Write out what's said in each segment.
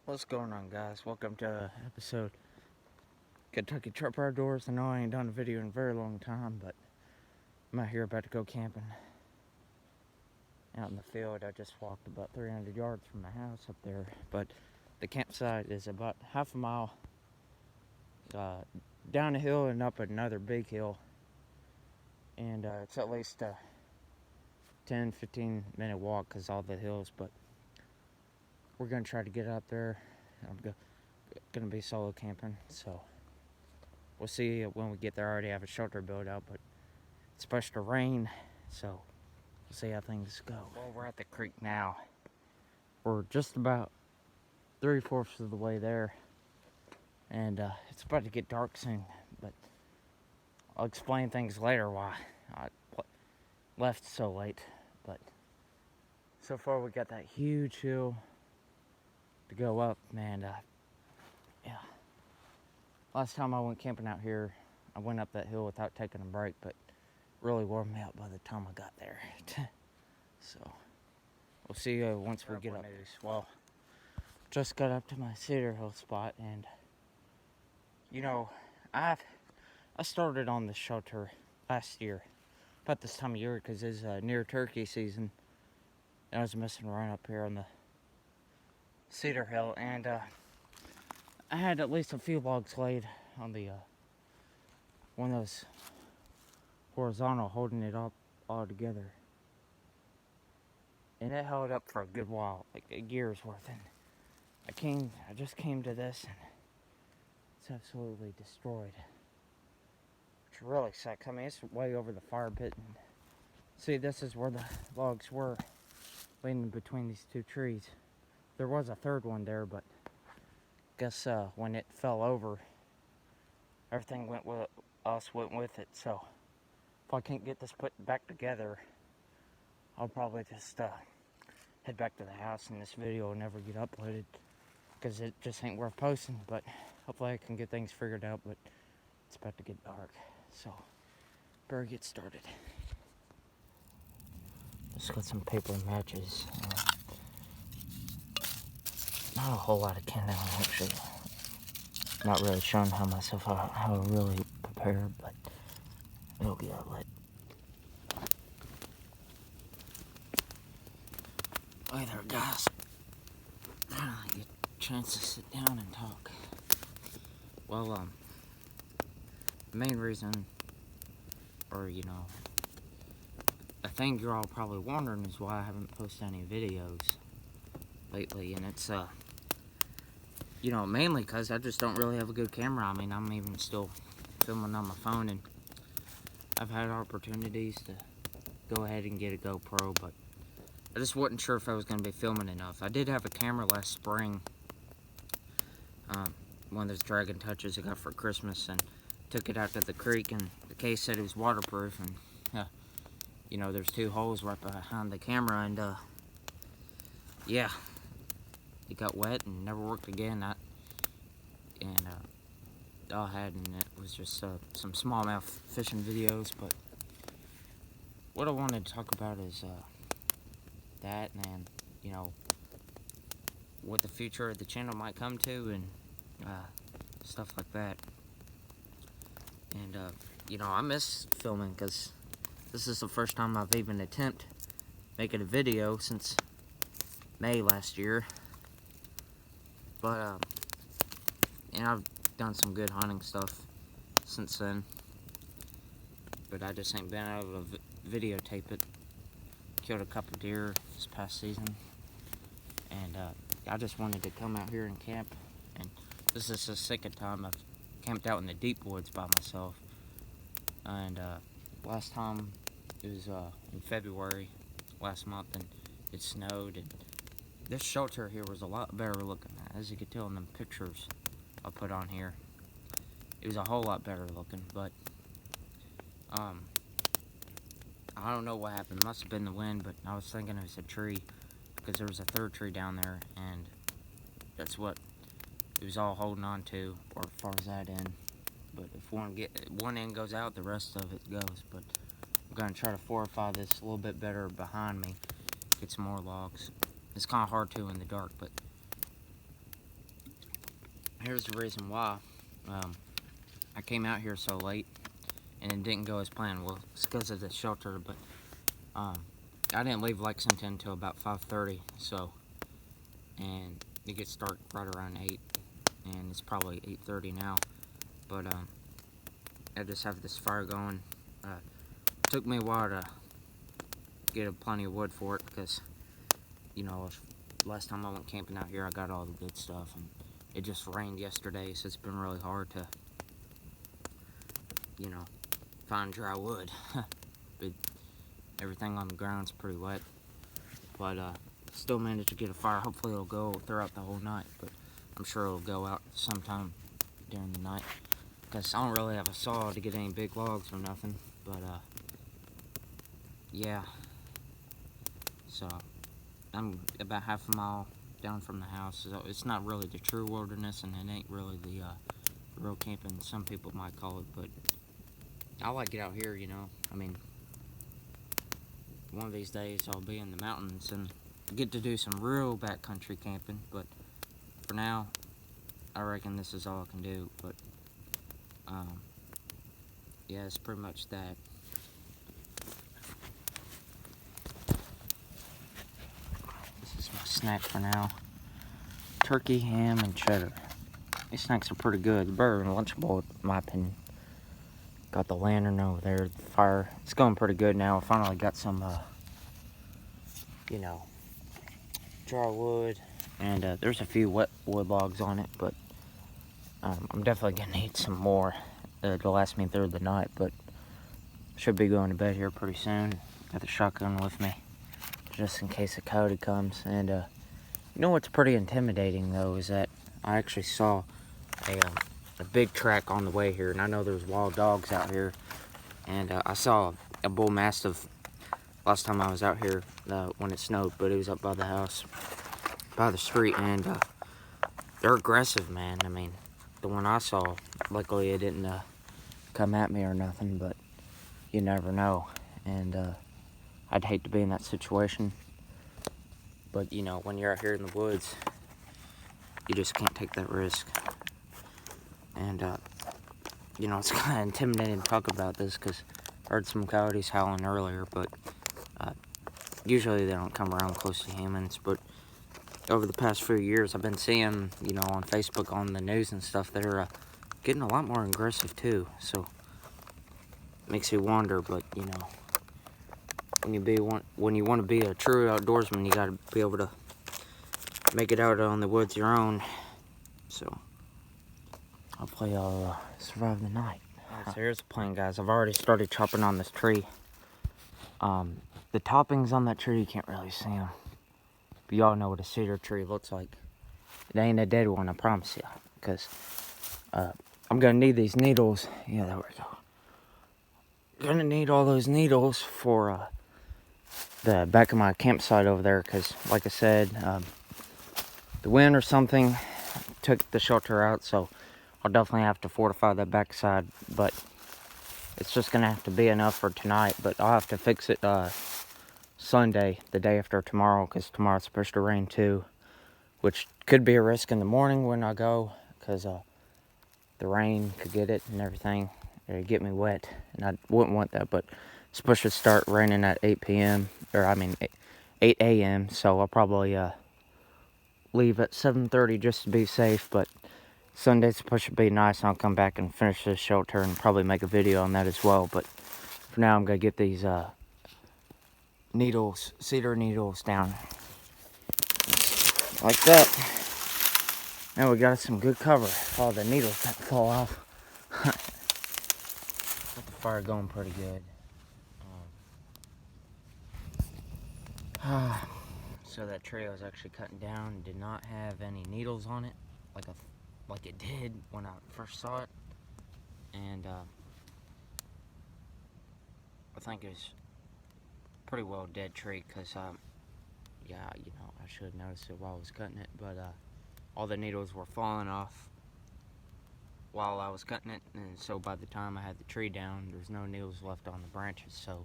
What's going on, guys? Welcome to episode Kentucky Trapper Outdoors. I know I ain't done a video in a very long time, but I'm out here about to go camping out in the field. I just walked about 300 yards from my house up there, but the campsite is about half a mile down a hill and up another big hill, and it's at least a 10-15 minute walk because all the hills, but we're gonna try to get up there. I'm gonna be solo camping, so we'll see when we get there. I already have a shelter built out, but it's supposed to rain, so we'll see how things go. Well, we're at the creek now. We're just about 3/4 of the way there, and it's about to get dark soon, but I'll explain things later why I left so late. But so far we got that huge hill to go up, and yeah. Last time I went camping out here, I went up that hill without taking a break, but really wore me out by the time I got there. So we'll see once we get up. Well, just got up to my Cedar Hill spot, and you know, I started on the shelter last year, about this time of year, because it's near turkey season, and I was messing around up here on the Cedar Hill, and I had at least a few logs laid on the one of those horizontal, holding it all together, and it held up for a good while, like a year's worth. And I just came to this, and it's absolutely destroyed, which really sucks. I mean, it's way over the fire pit, and see, this is where the logs were, leaning between these two trees. There was a third one there, but I guess when it fell over, everything went with it. So if I can't get this put back together, I'll probably just head back to the house, and this video will never get uploaded because it just ain't worth posting. But hopefully I can get things figured out, but it's about to get dark, so better get started. Just got some paper and matches. Not a whole lot of kindling, actually. Not really showing myself how I really prepared, but it'll get lit. Hey there, guys. Finally get a chance to sit down and talk. Well, the main reason, or the thing you're all probably wondering is why I haven't posted any videos lately, and it's mainly because I just don't really have a good camera. I mean, I'm even still filming on my phone, and I've had opportunities to go ahead and get a GoPro, but I just wasn't sure if I was going to be filming enough. I did have a camera last spring, one of those Dragon Touches I got for Christmas, and took it out to the creek, and the case said it was waterproof, and there's 2 holes right behind the camera, and yeah, it got wet and never worked again. All I had in it was just some smallmouth fishing videos. But what I wanted to talk about is that, and what the future of the channel might come to, and stuff like that. And I miss filming because this is the first time I've even attempted making a video since May last year. But and I've done some good hunting stuff since then, but I just ain't been able to videotape it. Killed a couple deer this past season, and I just wanted to come out here and camp. And this is the second time I've camped out in the deep woods by myself. And last time it was in February last month, and it snowed, and this shelter here was a lot better looking, as you can tell in the pictures I put on here. It was a whole lot better looking, but I don't know what happened. Must have been the wind, but I was thinking it was a tree, because there was a third tree down there, and that's what it was all holding on to, or as far as that end. But if one end goes out, the rest of it goes. But I'm gonna try to fortify this a little bit better behind me, get some more logs. It's kind of hard to in the dark, but here's the reason why. I came out here so late, and it didn't go as planned. Well, it's because of the shelter, but I didn't leave Lexington until about 5:30. So, and it gets dark right around 8, and it's probably 8:30 now. But I just have this fire going. Took me a while to get plenty of wood for it because, you know, last time I went camping out here, I got all the good stuff, and it just rained yesterday, so it's been really hard to, you know, find dry wood. But everything on the ground's pretty wet. But still managed to get a fire. Hopefully it'll go throughout the whole night, but I'm sure it'll go out sometime during the night. Because I don't really have a saw to get any big logs or nothing. But yeah. So I'm about half a mile down from the house. So it's not really the true wilderness, and it ain't really the real camping some people might call it. But I like it out here, you know. I mean, one of these days I'll be in the mountains and get to do some real backcountry camping, but for now I reckon this is all I can do. But yeah, it's pretty much that. This is my snack for now. Turkey, ham, and cheddar. These snacks are pretty good. Better than Lunchable, in my opinion. Got the lantern over there, the fire. It's going pretty good now. I finally got some, you know, dry wood. And there's a few wet wood logs on it, but I'm definitely going to need some more to last me through the night. But should be going to bed here pretty soon. Got the shotgun with me, just in case a coyote comes. And you know what's pretty intimidating, though, is that I actually saw a big track on the way here, and I know there's wild dogs out here, and I saw a bull mastiff last time I was out here when it snowed, but it was up by the house, by the street, and they're aggressive, man. I mean, the one I saw, luckily it didn't come at me or nothing, but you never know, and I'd hate to be in that situation. But you know, when you're out here in the woods, you just can't take that risk. And you know, it's kind of intimidating to talk about this because I heard some coyotes howling earlier, but usually they don't come around close to humans. But over the past few years, I've been seeing, you know, on Facebook, on the news and stuff, they're getting a lot more aggressive too. So it makes you wonder. But you know, when you want to be a true outdoorsman, you got to be able to make it out on the woods your own. So hopefully I'll survive the night. Alright, so here's the plan, guys. I've already started chopping on this tree. The toppings on that tree, you can't really see them. But y'all know what a cedar tree looks like. It ain't a dead one, I promise you. Because I'm going to need these needles. Yeah, there we go. Going to need all those needles for the back of my campsite over there. Because, like I said, the wind or something took the shelter out. So I'll definitely have to fortify that backside, but it's just gonna have to be enough for tonight. But I'll have to fix it Sunday, the day after tomorrow, because tomorrow's supposed to rain too, which could be a risk in the morning when I go, because the rain could get it and everything. It'd get me wet, and I wouldn't want that. But it's supposed to start raining at 8 p.m. or I mean 8 a.m. So I'll probably leave at 7:30 just to be safe. But Sunday's supposed to be nice, and I'll come back and finish this shelter and probably make a video on that as well. But for now, I'm going to get these needles, cedar needles down. Like that. Now we got some good cover. All the needles that fall off. Got the fire going pretty good. So that tree I was actually cutting down did not have any needles on it, like it did when I first saw it. And I think it was pretty well dead tree, because yeah, you know, I should have noticed it while I was cutting it, but all the needles were falling off while I was cutting it, and so by the time I had the tree down, there's no needles left on the branches. So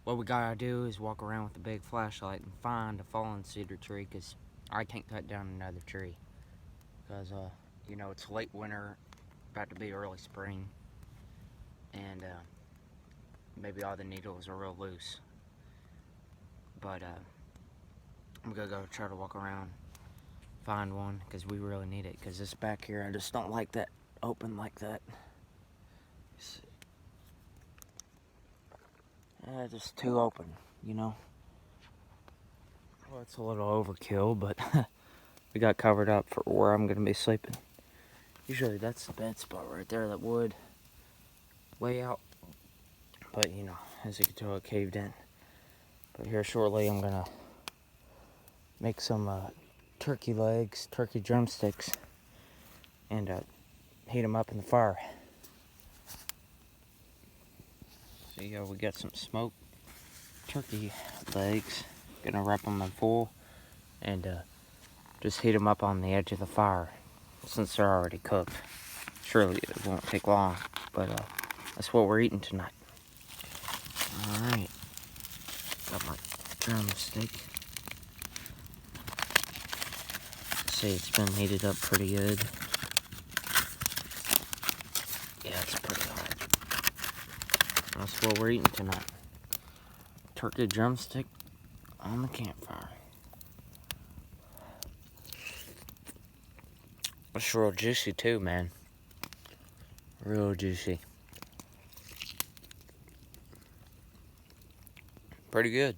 what we gotta do is walk around with a big flashlight and find a fallen cedar tree, because I can't cut down another tree, because You know, it's late winter, about to be early spring, and maybe all the needles are real loose. But I'm gonna go try to walk around, find one, because we really need it. Because this back here, I just don't like that open like that. Just too open, you know. Well, it's a little overkill, but we got covered up for where I'm gonna be sleeping. Usually that's the bed spot right there, that wood way out. But you know, as you can tell, it caved in. But here shortly, I'm gonna make some turkey legs, turkey drumsticks, and heat them up in the fire. So yeah, we got some smoked turkey legs. Gonna wrap them in foil and just heat them up on the edge of the fire since they're already cooked. Surely it won't take long, but that's what we're eating tonight. Alright, got my drumstick. See, it's been heated up pretty good. Yeah, it's pretty hot. That's what we're eating tonight. Turkey drumstick on the campfire. It's real juicy too, man. Real juicy. Pretty good.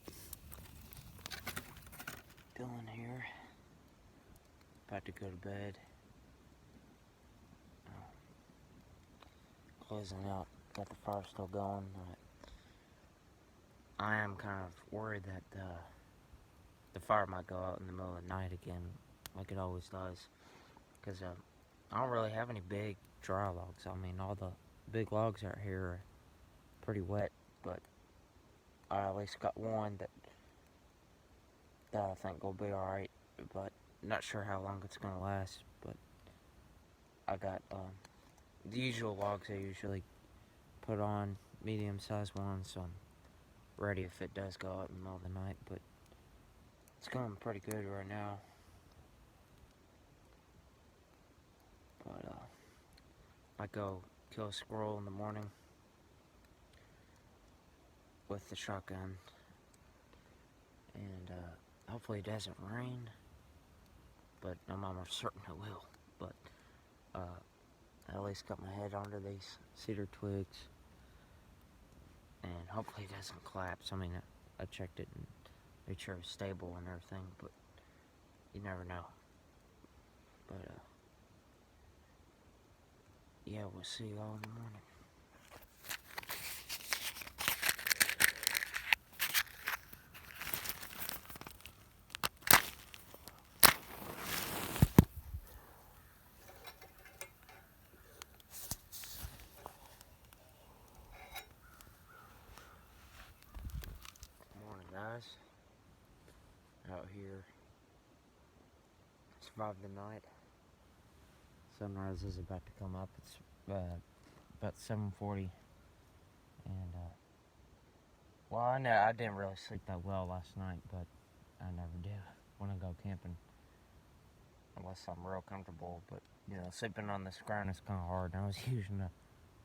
Dylan here. About to go to bed. Closing out. Got the fire still going. I am kind of worried that the fire might go out in the middle of the night again, like it always does. Because I don't really have any big dry logs. I mean, all the big logs out here are pretty wet, but I at least got one that I think will be alright. But not sure how long it's gonna last. But I got the usual logs I usually put on, medium-sized ones, so I'm ready if it does go out in the middle of the night. But it's going pretty good right now. But I go kill a squirrel in the morning with the shotgun, and hopefully it doesn't rain, but I'm almost certain it will. But I at least got my head under these cedar twigs, and hopefully it doesn't collapse. I mean, I checked it and made sure it was stable and everything, but you never know. But yeah, we'll see you all in the morning. Morning, guys. Out here, survived the night. Sunrise is about to come up. It's about 7:40, and well, I know I didn't really sleep that well last night, but I never do when I go camping, unless I'm real comfortable. But you know, sleeping on this ground is kind of hard. And I was using a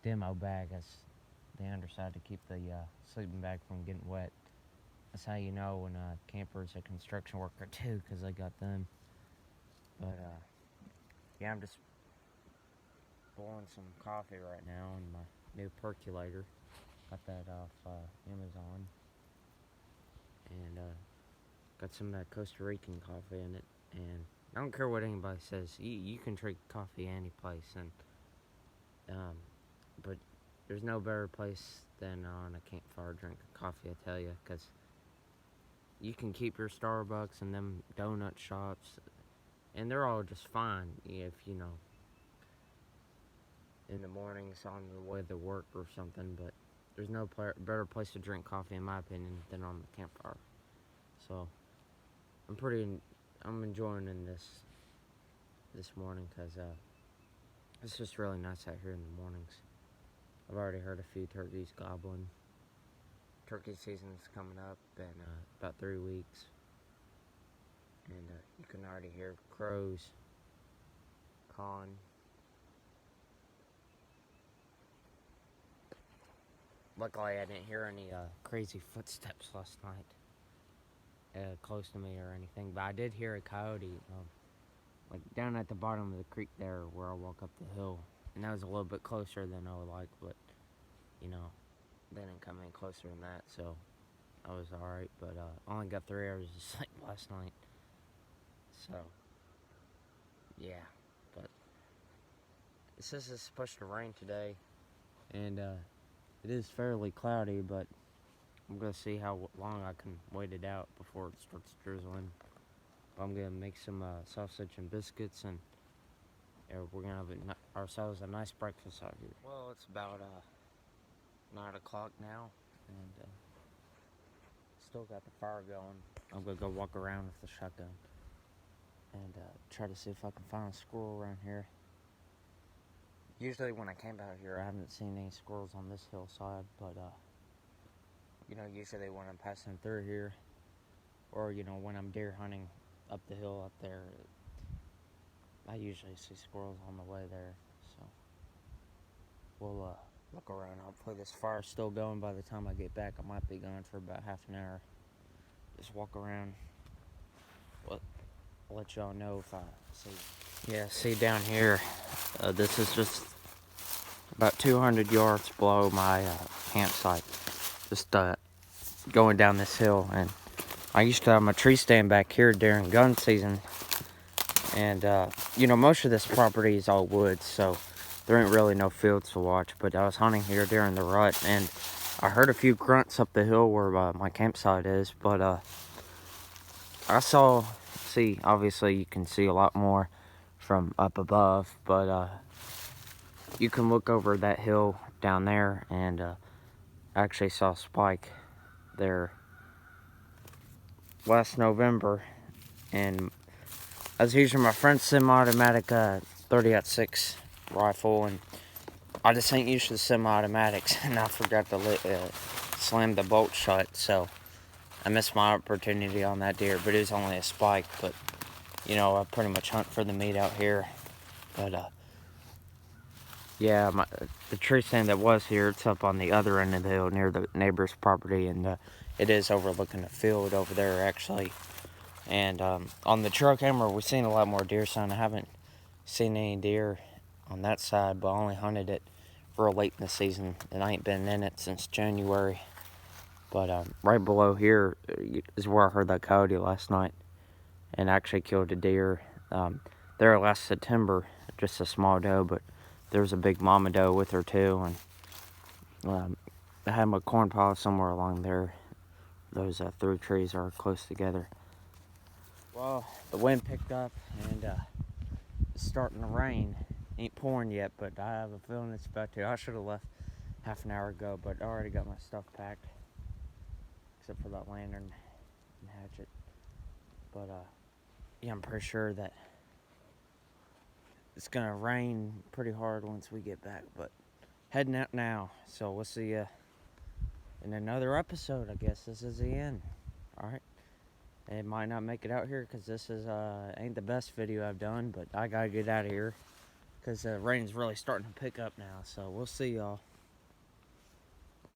demo bag as the underside to keep the sleeping bag from getting wet. That's how you know when a camper's a construction worker too, because I got them. But yeah, I'm just boiling some coffee right now in my new percolator. Got that off Amazon, and got some of that Costa Rican coffee in it. And I don't care what anybody says, you can drink coffee any place, and but there's no better place than on a campfire drinking coffee, I tell you, because you can keep your Starbucks and them donut shops, and they're all just fine if you know in the mornings on the way to work or something. But there's no better place to drink coffee, in my opinion, than on the campfire. So I'm enjoying this morning, because it's just really nice out here in the mornings. I've already heard a few turkeys gobbling. Turkey season's coming up in about 3 weeks, and you can already hear crows cawing luckily I didn't hear any crazy footsteps last night close to me or anything, but I did hear a coyote like down at the bottom of the creek there where I walk up the hill, and that was a little bit closer than I would like, but you know, they didn't come in closer than that, so I was alright. But I only got 3 hours of sleep last night, so yeah. But it says it's supposed to rain today, and it is fairly cloudy, but I'm gonna see how long I can wait it out before it starts drizzling. I'm gonna make some sausage and biscuits, and we're gonna have ourselves a nice breakfast out here. Well, it's about 9 o'clock now, and still got the fire going. I'm gonna go walk around with the shotgun and try to see if I can find a squirrel around here. Usually when I camp out here, I haven't seen any squirrels on this hillside, but you know, usually when I'm passing through here, or you know, when I'm deer hunting up the hill up there, I usually see squirrels on the way there. So we'll look around. Hopefully this fire's still going by the time I get back. I might be gone for about half an hour. Just walk around. I'll let y'all know if I see. Yeah, see down here, this is just about 200 yards below my campsite. Just going down this hill, and I used to have my tree stand back here during gun season, and you know, most of this property is all woods, so there ain't really no fields to watch. But I was hunting here during the rut, and I heard a few grunts up the hill where my campsite is, but obviously you can see a lot more from up above, but you can look over that hill down there, and I actually saw Spike there last November, and I was using my friend's semi-automatic 30-06 rifle, and I just ain't used to the semi-automatics, and I forgot to slam the bolt shut, so I missed my opportunity on that deer. But it was only a spike. But you know, I pretty much hunt for the meat out here. But yeah, the tree stand that was here, it's up on the other end of the hill near the neighbor's property, and it is overlooking a field over there actually. And on the trail camera, we've seen a lot more deer sign. I haven't seen any deer on that side, but I only hunted it real late in the season, and I ain't been in it since January. But right below here is where I heard that coyote last night, and actually killed a deer there last September, just a small doe, but there was a big mama doe with her too, and I had my corn pile somewhere along there. Those three trees are close together. Well, the wind picked up, and it's starting to rain. Ain't pouring yet, but I have a feeling it's about to. I should have left half an hour ago, but I already got my stuff packed, except for that lantern and hatchet. But yeah, I'm pretty sure that it's gonna rain pretty hard once we get back, but heading out now, so we'll see you in another episode. I guess this is the end. All right, it might not make it out here because this is ain't the best video I've done, but I gotta get out of here because the rain's really starting to pick up now. So we'll see y'all.